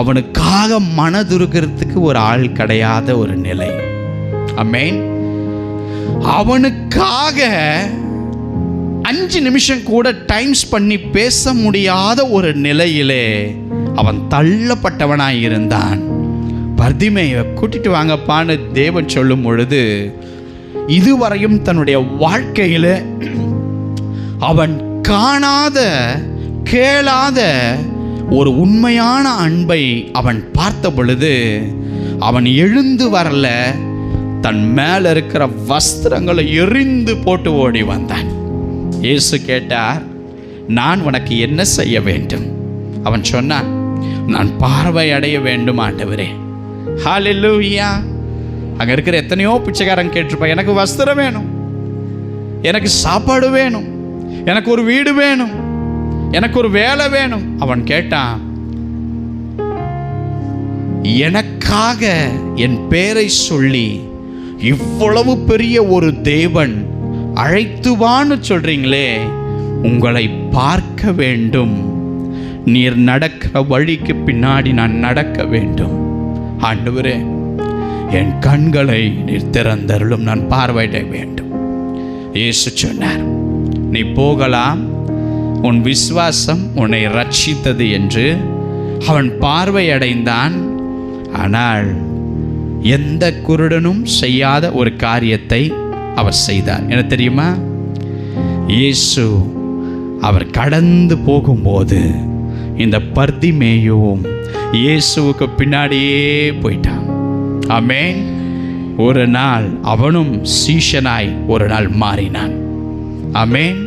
அவனுக்காக மனதுருகிறதுக்கு ஒரு ஆள் கிடையாத ஒரு நிலை. ஆமென். அவனுக்காக 5 நிமிஷம் கூட டைம்ஸ் பண்ணி பேச முடியாத ஒரு நிலையிலே அவன் தள்ளப்பட்டவனாய் இருந்தான். பர்திமேயை கூட்டிட்டு வாங்கப்பான்னு தேவன் சொல்லும் பொழுது, இதுவரையும் தன்னுடைய வாழ்க்கையில் அவன் காணாத கேளாத ஒரு உண்மையான அன்பை அவன் பார்த்த பொழுது அவன் எழுந்து வரல, தன் மேல இருக்கிற வஸ்திரங்களை எறிந்து போட்டு ஓடி வந்தான். இயேசு கேட்டார், நான் உனக்கு என்ன செய்ய வேண்டும்? அவன் சொன்னான், நான் பார்வை அடைய வேண்டும் ஆண்டவரே. ஹல்லேலூயா. அங்க இருக்கிற எத்தனையோ பிச்சைக்காரன் கேட்டிருப்பான், எனக்கு வஸ்திரம் வேணும், எனக்கு சாப்பாடு வேணும், எனக்கு ஒரு வீடு வேணும், எனக்கு ஒரு வேலை வேணும். அவன் கேட்டான், எனக்காக என் பேரை சொல்லி இவ்வளவு பெரிய ஒரு தேவன் அழைத்துவான்னு சொல்றீங்களே, உங்களை பார்க்க வேண்டும், நீர் நடக்கிற வழிக்கு பின்னாடி நான் நடக்க வேண்டும். ஆண்டவரே, என் கண்களை நீர் திறந்தருளும், நான் பார்வையிட வேண்டும். இயேசு சொன்னார், நீ போகலாம், உன் விசுவாசம் உன்னை ரட்சித்தது என்று. அவன் பார்வையடைந்தான். ஆனால் எந்த குருடனும் செய்யாத ஒரு காரியத்தை அவர் செய்தார். என்ன தெரியுமா? இயேசு அவர் கடந்து போகும்போது இந்த பர்திமேயுவும் இயேசுவுக்கு பின்னாடியே போயிட்டான். ஆமென். ஒரு நாள் அவனும் சீஷனாய் ஒரு நாள் மாறினான். ஆமென்.